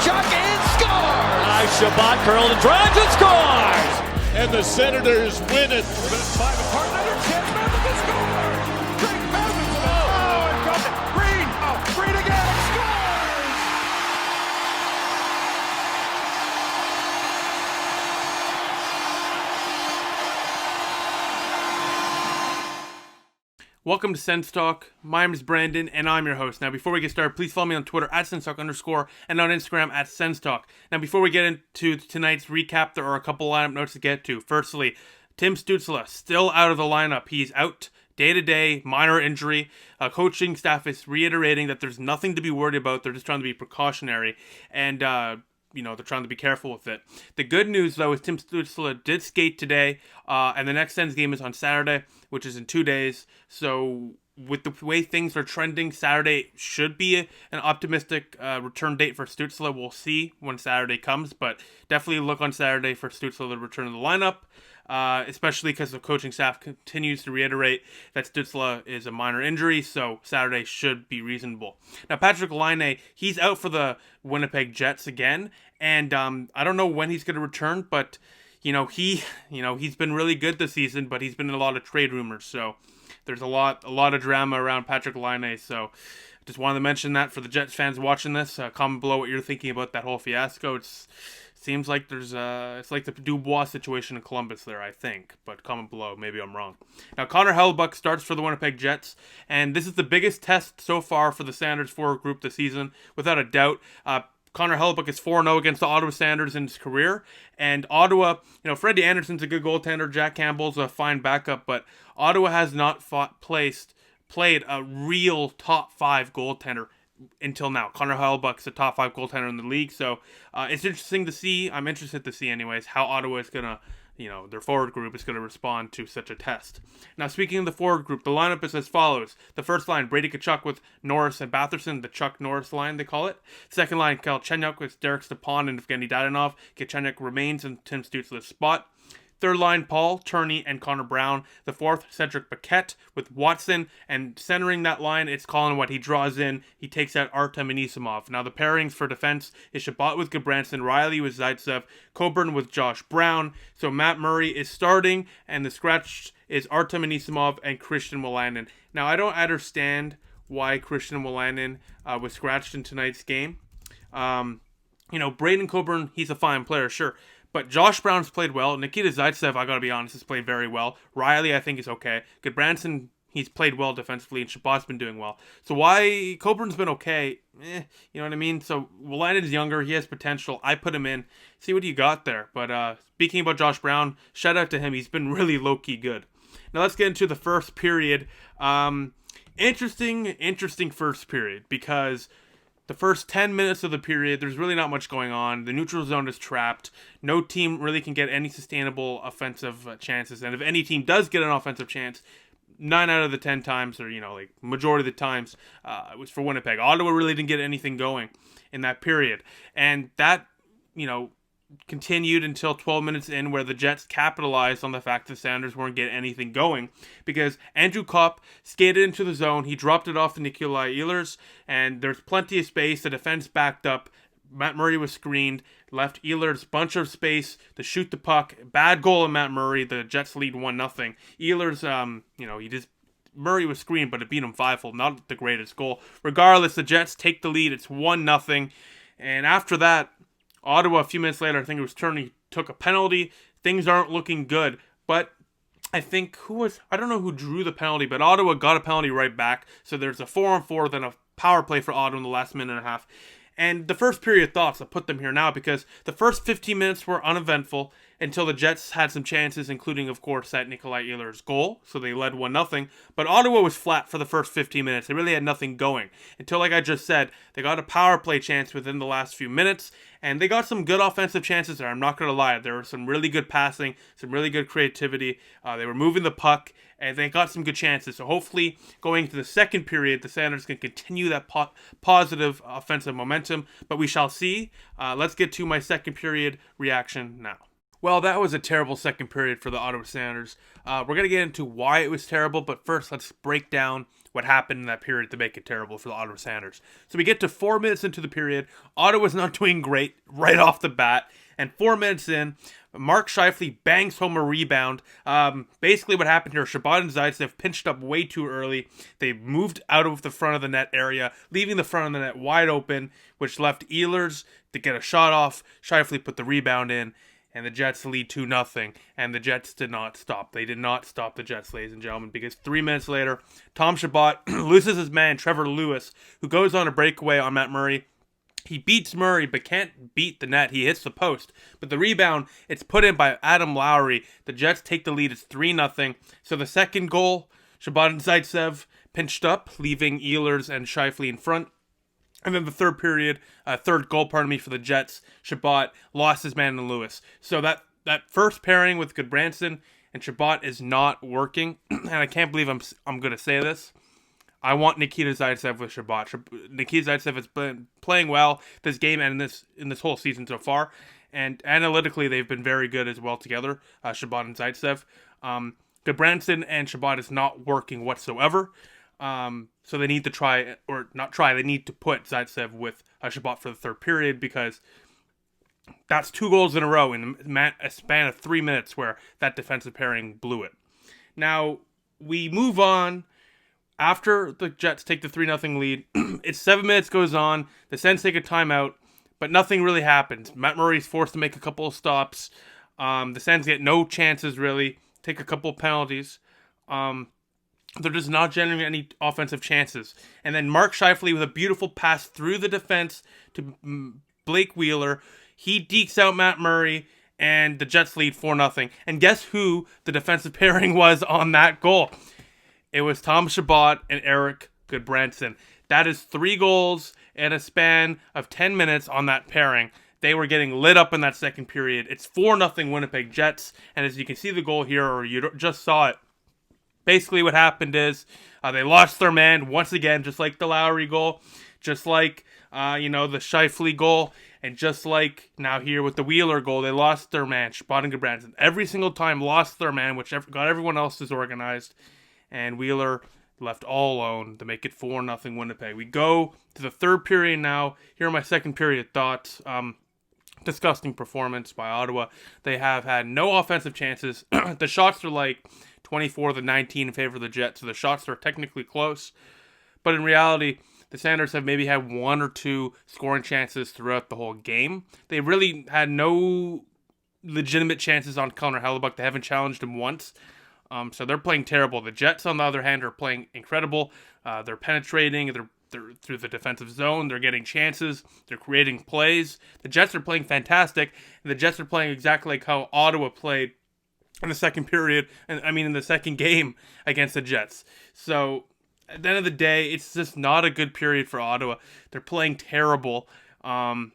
Tkachuk and scores! Nice Shabbat curled and drives and scores! And the Senators win it. Five apart, another chance, Madison scores! Drake Madison, and got it. Green again, scores! Welcome to SENS Talk. My name is Brandon, and I'm your host. Now, before we get started, please follow me on Twitter at SensTalk_ and on Instagram at SensTalk. Now, before we get into tonight's recap, there are a couple lineup notes to get to. Firstly, Tim Stützle still out of the lineup. He's out day-to-day, minor injury. Coaching staff is reiterating that there's nothing to be worried about. They're just trying to be precautionary, and they're trying to be careful with it. The good news, though, is Tim Stützle did skate today, and the next SENS game is on Saturday, which is in 2 days. So with the way things are trending, Saturday should be an optimistic return date for Stützle. We'll see when Saturday comes, but definitely look on Saturday for Stützle to return to the lineup, especially because the coaching staff continues to reiterate that Stützle is a minor injury, so Saturday should be reasonable. Now, Patrik Laine, he's out for the Winnipeg Jets again, and I don't know when he's going to return, but he's been really good this season, but he's been in a lot of trade rumors, so there's a lot of drama around Patrik Laine, so just wanted to mention that for the Jets fans watching this. Comment below what you're thinking about that whole fiasco. Seems like it's like the Dubois situation in Columbus there, I think, but comment below, maybe I'm wrong. Now, Connor Hellebuyck starts for the Winnipeg Jets, and this is the biggest test so far for the Sanders forward group this season, without a doubt. Connor Hellebuyck is 4-0 against the Ottawa Sanders in his career, and Ottawa, Freddie Anderson's a good goaltender, Jack Campbell's a fine backup, but Ottawa has not played a real top 5 goaltender until now. Connor Hellebuyck's a top 5 goaltender in the league, so it's interesting to see. I'm interested to see, anyways, how Ottawa is gonna, their forward group is gonna respond to such a test. Now, speaking of the forward group, the lineup is as follows: the first line, Brady Tkachuk with Norris and Batherson, the Chuck Norris line they call it. Second line, Galchenyuk with Derek Stepan and Evgeny Dadonov. Galchenyuk remains in Tim Stützle's spot. Third line, Paul, Turney, and Connor Brown. The fourth, Cedric Paquette with Watson. And centering that line, it's Colin White. He draws in. He takes out Artem Anisimov. Now, the pairings for defense is Shabbat with Gudbranson, Riley with Zaitsev, Coburn with Josh Brown. So Matt Murray is starting, and the scratch is Artem Anisimov and Christian Wolanin. Now, I don't understand why Christian Wolanin was scratched in tonight's game. Braden Coburn, he's a fine player, sure. But Josh Brown's played well. Nikita Zaitsev, I gotta be honest, has played very well. Riley, I think, is okay. Gudbranson, he's played well defensively, and Shabbat's been doing well. So why Coburn's been okay? You know what I mean? So Wolanin's younger, he has potential. I put him in. See what you got there. But speaking about Josh Brown, shout out to him. He's been really low-key good. Now let's get into the first period. Interesting first period, because the first 10 minutes of the period, there's really not much going on. The neutral zone is trapped. No team really can get any sustainable offensive chances. And if any team does get an offensive chance, 9 out of the 10 times, or, majority of the times, it was for Winnipeg. Ottawa really didn't get anything going in that period. And that, continued until 12 minutes in, where the Jets capitalized on the fact that Sanders weren't getting anything going, because Andrew Kopp skated into the zone. He dropped it off to Nikolai Ehlers, and there's plenty of space. The defense backed up. Matt Murray was screened, left Ehlers bunch of space to shoot the puck. Bad goal of Matt Murray. The Jets lead 1-0. Ehlers, Murray was screened, but it beat him 5-0. Not the greatest goal. Regardless, the Jets take the lead. It's 1-0. And after that, Ottawa, a few minutes later, I think it was Turney, took a penalty. Things aren't looking good. But I think I don't know who drew the penalty, but Ottawa got a penalty right back. So there's a 4-on-4, then a power play for Ottawa in the last minute and a half. And the first period thoughts, I'll put them here now, because the first 15 minutes were uneventful until the Jets had some chances, including, of course, that Nikolai Ehlers goal. So they led 1-0. But Ottawa was flat for the first 15 minutes. They really had nothing going until, like I just said, they got a power play chance within the last few minutes. And they got some good offensive chances there. I'm not going to lie. There was some really good passing, some really good creativity. They were moving the puck, and they got some good chances. So hopefully, going into the second period, the Sanders can continue that positive offensive momentum. But we shall see. Let's get to my second period reaction now. Well, that was a terrible second period for the Ottawa Senators. We're going to get into why it was terrible, but first let's break down what happened in that period to make it terrible for the Ottawa Senators. So we get to 4 minutes into the period. Ottawa's not doing great right off the bat. And 4 minutes in, Mark Scheifele bangs home a rebound. Basically what happened here, Chabot and Zaitsev pinched up way too early. They moved out of the front of the net area, leaving the front of the net wide open, which left Ehlers to get a shot off. Scheifele put the rebound in, and the Jets lead 2-0. And the Jets did not stop. They did not stop the Jets, ladies and gentlemen, because 3 minutes later, Tom Chabot loses his man, Trevor Lewis, who goes on a breakaway on Matt Murray. He beats Murray, but can't beat the net. He hits the post. But the rebound, it's put in by Adam Lowry. The Jets take the lead. It's 3-0. So the second goal, Chabot and Zaitsev pinched up, leaving Ehlers and Scheifele in front. And then the third goal, for the Jets, Chabot lost his man to Lewis. So that first pairing with Goodbranson and Chabot is not working. And I can't believe I'm going to say this. I want Nikita Zaitsev with Chabot. Nikita Zaitsev has been playing well this game and in this whole season so far. And analytically, they've been very good as well together, Chabot and Zaitsev. Goodbranson and Chabot is not working whatsoever. So they need to they need to put Zaitsev with Chabot for the third period, because that's 2 goals in a row in a span of 3 minutes where that defensive pairing blew it. Now, we move on. After the Jets take the 3-0 lead, it's 7 minutes goes on. The Sens take a timeout, but nothing really happens. Matt Murray's forced to make a couple of stops. The Sens get no chances, really. Take a couple of penalties. They're just not generating any offensive chances. And then Mark Scheifele with a beautiful pass through the defense to Blake Wheeler. He dekes out Matt Murray, and the Jets lead 4-0. And guess who the defensive pairing was on that goal? It was Tom Chabot and Eric Goodbranson. That is 3 goals in a span of 10 minutes on that pairing. They were getting lit up in that second period. It's 4-0 Winnipeg Jets. And as you can see the goal here, or you just saw it, basically what happened is they lost their man once again, just like the Lowry goal, just like the Scheifele goal, and just like now here with the Wheeler goal, they lost their man, Chabot and Goodbranson. Every single time lost their man, which got everyone else disorganized. And Wheeler left all alone to make it 4-0 Winnipeg. We go to the third period now. Here are my second period thoughts. Disgusting performance by Ottawa. They have had no offensive chances. The shots are like 24-19 in favor of the Jets, so the shots are technically close. But in reality, the Senators have maybe had 1 or 2 scoring chances throughout the whole game. They really had no legitimate chances on Connor Hellebuyck. They haven't challenged him once. So they're playing terrible. The Jets, on the other hand, are playing incredible. They're penetrating. They're through the defensive zone. They're getting chances. They're creating plays. The Jets are playing fantastic. And the Jets are playing exactly like how Ottawa played in the second period. In the second game against the Jets. So at the end of the day, it's just not a good period for Ottawa. They're playing terrible. And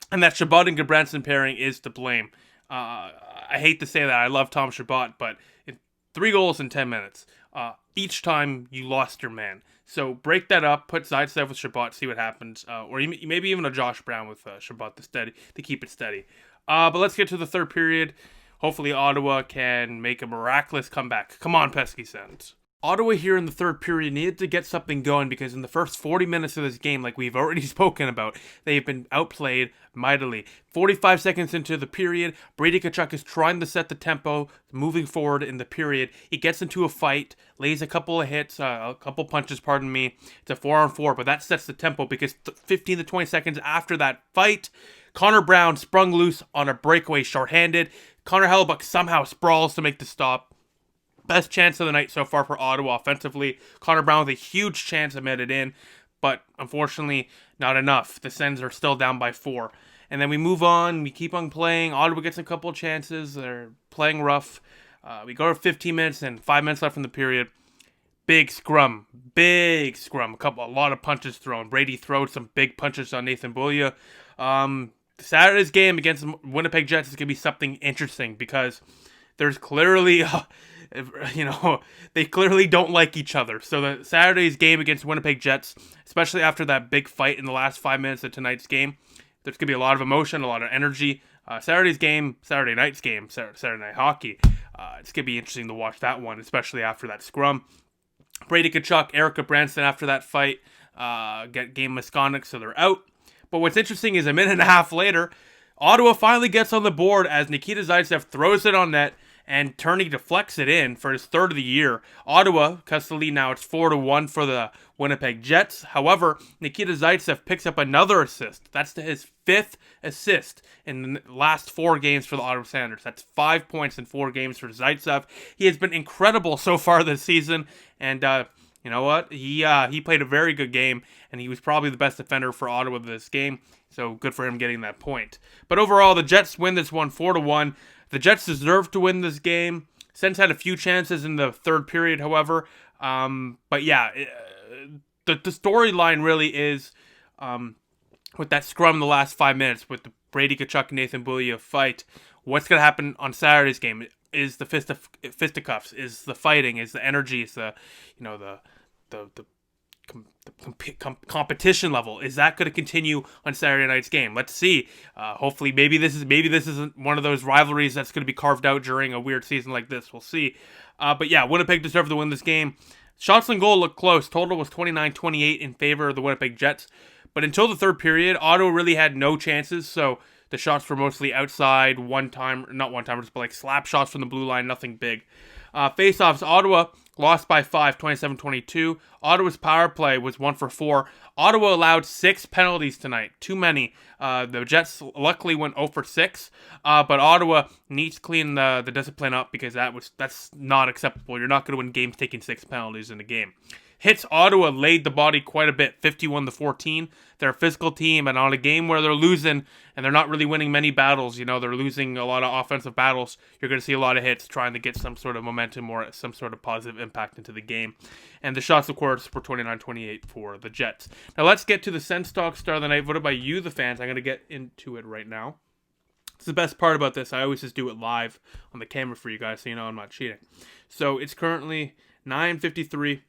that Chabot and Goodbranson pairing is to blame. I hate to say that. I love Tom Chabot, but 3 goals in 10 minutes. Each time you lost your man. So break that up. Put Zaitsev with Chabot. See what happens. Or maybe even a Josh Brown with Chabot to keep it steady. But let's get to the third period. Hopefully Ottawa can make a miraculous comeback. Come on, pesky Sens. Ottawa here in the third period needed to get something going, because in the first 40 minutes of this game, like we've already spoken about, they've been outplayed mightily. 45 seconds into the period, Brady Tkachuk is trying to set the tempo, moving forward in the period. He gets into a fight, lays a couple of hits, a couple punches, pardon me. It's a 4-on-4, but that sets the tempo, because 15 to 20 seconds after that fight, Connor Brown sprung loose on a breakaway shorthanded. Connor Hellebuyck somehow sprawls to make the stop. Best chance of the night so far for Ottawa offensively. Connor Brown with a huge chance of it in, but unfortunately not enough. The Sens are still down by 4. And then we move on. We keep on playing. Ottawa gets a couple of chances. They're playing rough. We go to 15 minutes and 5 minutes left in the period. Big scrum. A lot of punches thrown. Brady throws some big punches on Nathan Beaulieu. Saturday's game against the Winnipeg Jets is going to be something interesting, because there's clearly... they clearly don't like each other. So the Saturday's game against Winnipeg Jets, especially after that big fight in the last 5 minutes of tonight's game, there's going to be a lot of emotion, a lot of energy. Saturday night's game, Saturday Night Hockey, it's going to be interesting to watch that one, especially after that scrum. Brady Tkachuk, Erica Branson after that fight get game misconduct, so they're out. But what's interesting is a minute and a half later, Ottawa finally gets on the board as Nikita Zaitsev throws it on net, and Turney deflects it in for his third of the year. Ottawa cuts the lead now. It's 4-1 for the Winnipeg Jets. However, Nikita Zaitsev picks up another assist. That's his 5th assist in the last 4 games for the Ottawa Senators. That's 5 points in 4 games for Zaitsev. He has been incredible so far this season, and you know what? He played a very good game, and he was probably the best defender for Ottawa this game. So good for him getting that point. But overall, the Jets win this one 4-1. The Jets deserve to win this game. Sens had a few chances in the third period, however. But yeah, the storyline really is with that scrum in the last 5 minutes with the Brady Tkachuk and Nathan Beaulieu fight. What's going to happen on Saturday's game? Is the fisticuffs? Is the fighting? Is the energy? Is the competition level? Is that going to continue on Saturday night's game? Let's see. Hopefully, maybe this isn't one of those rivalries that's going to be carved out during a weird season like this. We'll see. But yeah, Winnipeg deserved to win this game. Shots on goal looked close. Total was 29-28 in favor of the Winnipeg Jets. But until the third period, Ottawa really had no chances. So the shots were mostly outside, not one-timers, but like slap shots from the blue line, nothing big. Face-offs, Ottawa lost by 5, 27-22. Ottawa's power play was 1 for 4. Ottawa allowed 6 penalties tonight, too many. The Jets luckily went 0 for 6, but Ottawa needs to clean the discipline up because that's not acceptable. You're not going to win games taking 6 penalties in a game. Hits, Ottawa laid the body quite a bit, 51-14. They're a physical team, and on a game where they're losing and they're not really winning many battles, they're losing a lot of offensive battles, you're going to see a lot of hits trying to get some sort of momentum or some sort of positive impact into the game. And the shots, of course, were 29-28 for the Jets. Now let's get to the Sens Talk Star of the Night, voted by you, the fans. I'm going to get into it right now. It's the best part about this. I always just do it live on the camera for you guys, so you know I'm not cheating. So it's currently 9:53.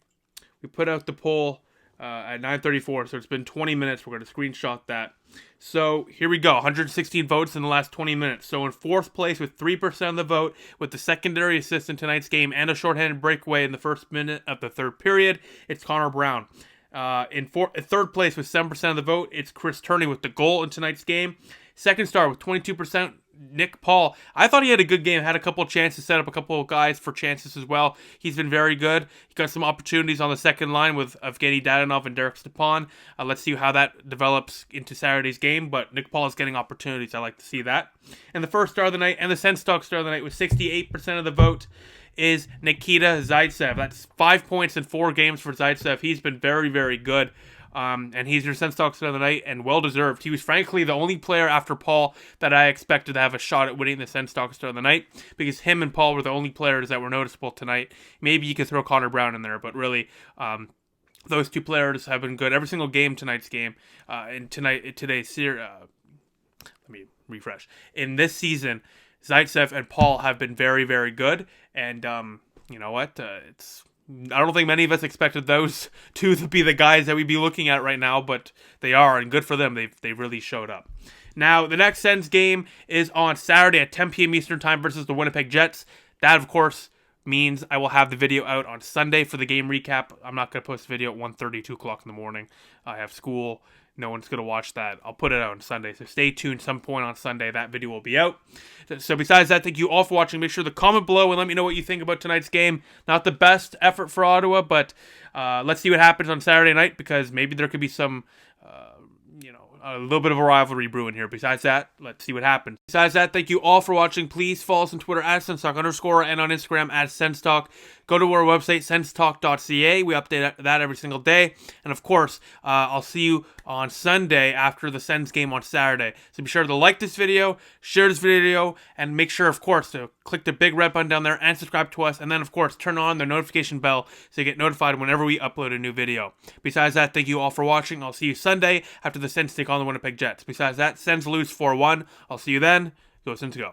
We put out the poll at 9:34, so it's been 20 minutes. We're going to screenshot that. So here we go, 116 votes in the last 20 minutes. So in 4th place with 3% of the vote, with the secondary assist in tonight's game and a shorthanded breakaway in the first minute of the third period, it's Connor Brown. In 3rd place with 7% of the vote, it's Chris Turney with the goal in tonight's game. Second star with 22%, Nick Paul. I thought he had a good game, had a couple of chances, set up a couple of guys for chances as well. He's been very good. He got some opportunities on the second line with Evgeny Dadonov and Derek Stepan. Let's see how that develops into Saturday's game, but Nick Paul is getting opportunities. I like to see that. And the first star of the night and the Sens Talk Star of the night with 68% of the vote is Nikita Zaitsev. That's 5 points in 4 games for Zaitsev. He's been very, very good. And he's your Sens Talk Star of the night, and well-deserved. He was frankly the only player after Paul that I expected to have a shot at winning the Sens Talk Star of the night, because him and Paul were the only players that were noticeable tonight. Maybe you could throw Connor Brown in there, but really, those 2 players have been good every single game tonight's game. Today's series. Let me refresh. In this season, Zaitsev and Paul have been very, very good, and you know what? I don't think many of us expected those 2 to be the guys that we'd be looking at right now, but they are, and good for them. They've really showed up. Now, the next Sens game is on Saturday at 10 p.m. Eastern Time versus the Winnipeg Jets. That, of course, means I will have the video out on Sunday for the game recap. I'm not going to post a video at 1:30, 2 o'clock in the morning. I have school. No one's going to watch that. I'll put it out on Sunday, so stay tuned. Some point on Sunday, that video will be out. So besides that, thank you all for watching. Make sure to comment below and let me know what you think about tonight's game. Not the best effort for Ottawa, but let's see what happens on Saturday night, because maybe there could be some, a little bit of a rivalry brewing here. Besides that, let's see what happens. Besides that, thank you all for watching. Please follow us on Twitter at @SensTalk_ and on Instagram at SensTalk. Go to our website, senstalk.ca. We update that every single day. And of course, I'll see you on Sunday after the Sens game on Saturday. So be sure to like this video, share this video, and make sure, of course, to click the big red button down there and subscribe to us. And then, of course, turn on the notification bell so you get notified whenever we upload a new video. Besides that, thank you all for watching. I'll see you Sunday after the Sens take on the Winnipeg Jets. Besides that, Sens lose 4-1. I'll see you then. Go Sens go.